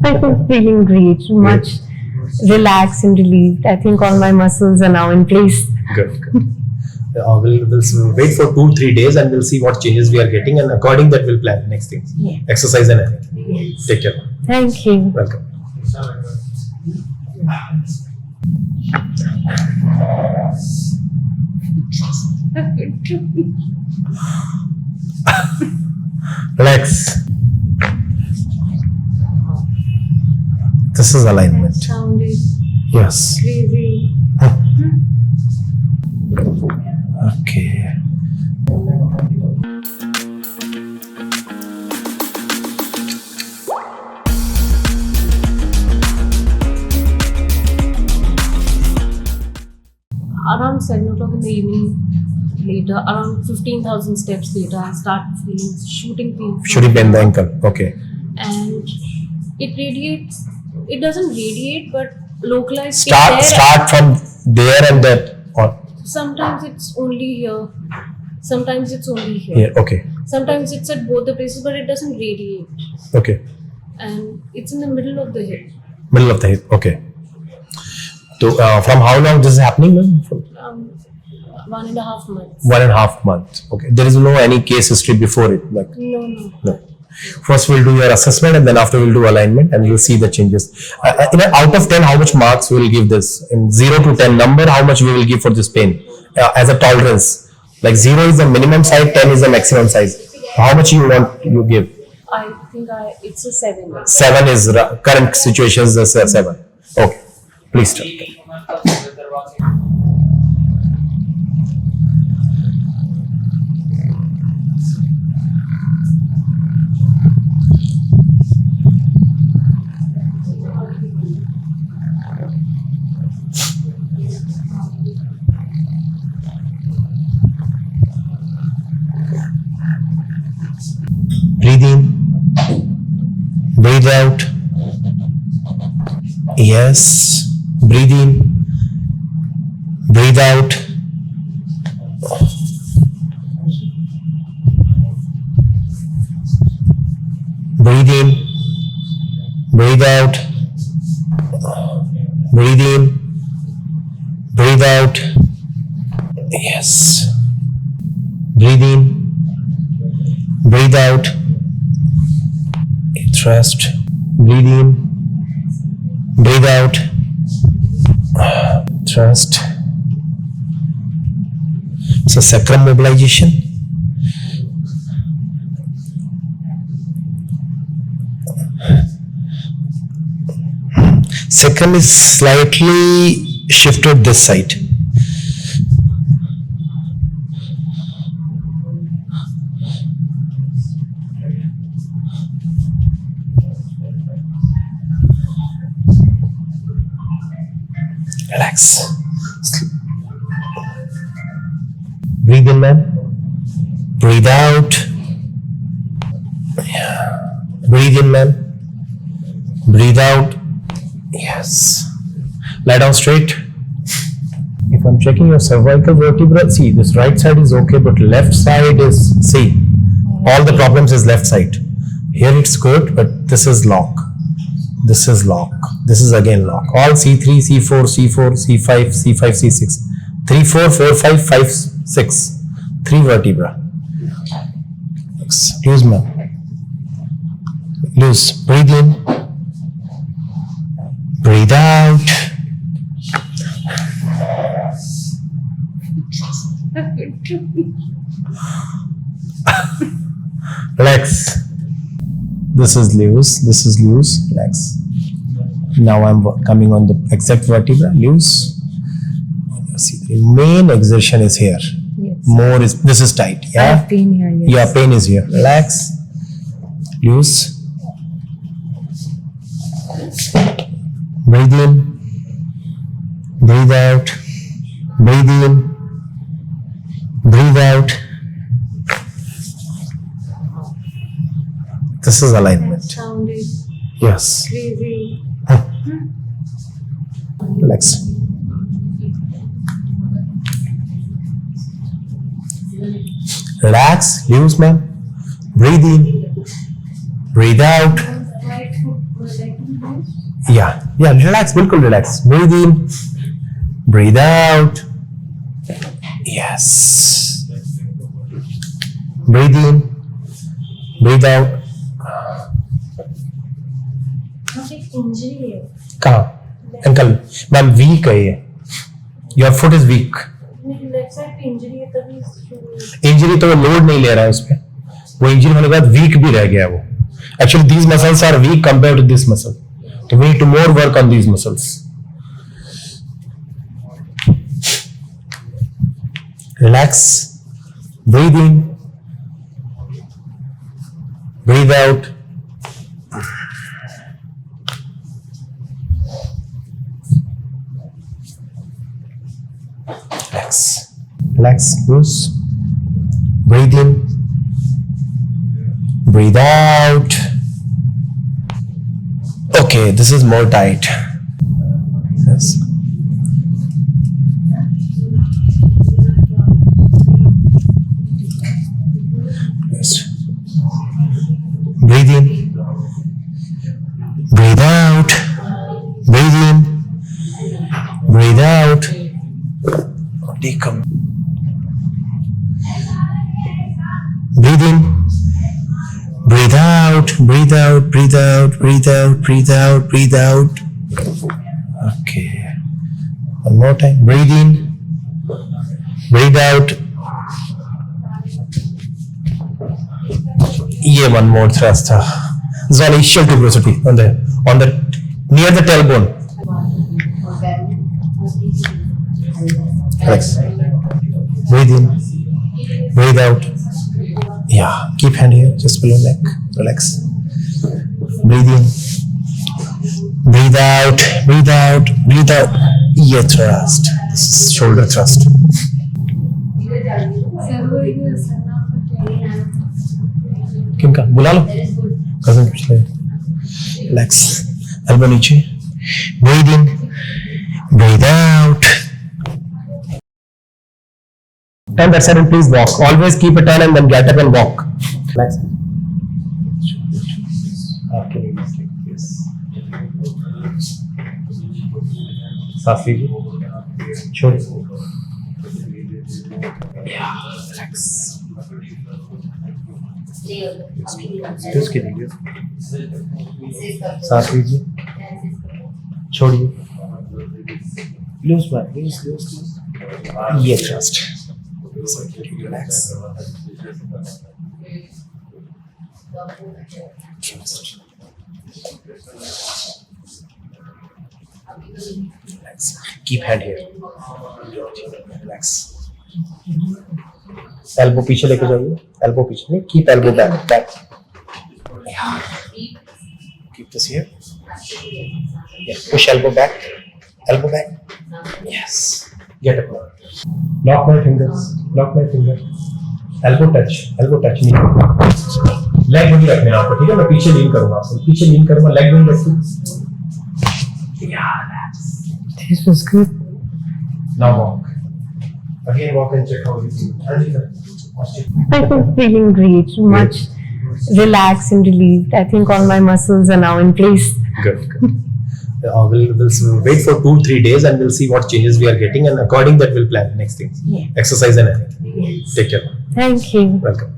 I'm feeling great, much relaxed and relieved. I think all my muscles are now in place. Good. We'll wait for 2-3 days and we'll see what changes we are getting, and according that we'll plan next things. Yeah. Exercise and everything. Yes. Take care. Thank you. Welcome. Relax. This is alignment. Sounded Yes. crazy. Okay. Around 7 o'clock in the evening, later, around 15,000 steps later, I start feeling shooting pain. Shooting pain in the ankle. Okay. And it radiates. It doesn't radiate, but localized pain Start from there and that. Or sometimes it's only here. Sometimes it's only here. here. Okay. Sometimes it's at both the places, but it doesn't radiate. Okay. And it's in the middle of the hip. Middle of the hip. Okay. So from how long this is happening, ma'am? 1.5 months. 1.5 months. Okay. There is no any case history before it. Like No. first we'll do your assessment and then after we'll do alignment and we'll see the changes. Out of 10, how much marks we will give this? In 0 to 10 number, how much we will give for this pain as a tolerance? Like 0 is the minimum size, 10 is the maximum size. How much you want you give? I think it's a 7. 7 is current situation is a 7. Okay. Please start. Breathe in, breathe out. Yes, breathe in, breathe out. Breathe in, breathe out. Breathe in, breathe out. Yes. Breathe in, breathe out. Rest. Breathe in, breathe out. Trust. So sacrum mobilization. Sacrum is slightly shifted this side. Relax. Breathe in, man. Breathe out. Yeah. Breathe in, man. Breathe out. Yes. Lie down straight. If I'm checking your cervical vertebra, see this right side is okay, but left side is, see, all the problems is left side. Here it's good, but this is lock. This is lock. This is again lock. All C3, C4, C4, C5, C5, C6. 3, 4, 4, 5, 5, 6. 3 vertebra. Loose, man. Loose. Breathe in. Breathe out. Relax. This is loose. This is loose. Relax. Now I'm coming on the exact vertebra. Loose. See, the main exertion is here. Yes. More is, this is tight. I Yeah. have pain here. Yes. Yeah, pain is here. Relax. Loose. Breathe in. Breathe out. Breathe in. Breathe out. This is alignment. Sounded Yes. crazy. Relax. Relax. Loose, man. Breathe in. Breathe out. Yeah, relax, बिल्कुल relax. Breathe in, breathe out. Yes. Breathe in, breathe out. Injury है कहाँ? Uncle, ma'am weak है ये. Your foot is weak. Left side पे injury है तभी injury तो load नहीं ले रहा है उस पे. वो इंजरी होने के बाद वीक भी रह गया वो. Actually, these muscles are weak compared to this muscle. So we need to more work on these muscles. Relax. Breathe in. Breathe out. Relax. Relax, Bruce. Breathe in. Breathe out. Okay, this is more tight. Yes. Yes. Breathe in. Breathe out. Breathe in. Breathe out. Decom. Breathe in. Breathe out, breathe out, breathe out, breathe out, breathe out, breathe out. Okay. One more time. Breathe in. Breathe out. Yeah, one more thrust. This is all ischial tuberosity on the near the tailbone. Relax. Breathe in. Breathe out. Yeah, keep hand here, just below neck. Relax. Breathe in. Breathe out. Breathe out. Breathe out. Yeah, thrust. This is shoulder thrust. किनका बुला लो cousin पूछ ले. Relax. Elbow नीचे. Breathe in. Breathe out. Turn that side and please walk. Always keep a turn and then get up and walk. Relax. Okay. Yes. सांस लीजिए. छोड़िए. Yeah. Relax. Excuse कीजिए. सांस लीजिए. छोड़िए. Loose man. Loose. Yeah, trust. Relax. Relax. Keep hand here. Relax. Elbow पीछे लेके जाइए. Elbow पीछे नहीं. Keep elbow back. Yeah. Keep this here. Yeah. Push elbow back. Elbow back. Yes. Get up now. Lock my fingers. Elbow touch. Knee. Leg नहीं रखने आपको, ठीक है? मैं पीछे लीन करूंगा आपको. पीछे लीन करूंगा. Leg नहीं रखूं. Yeah. This was good. Now walk. Again walk and check how you feel. I'm feeling great, much relaxed and relieved. I think all my muscles are now in place. Good. We'll wait for 2-3 days and we'll see what changes we are getting, and according that we'll plan next things. Yeah. Exercise and everything. Take care. Thank you. Welcome.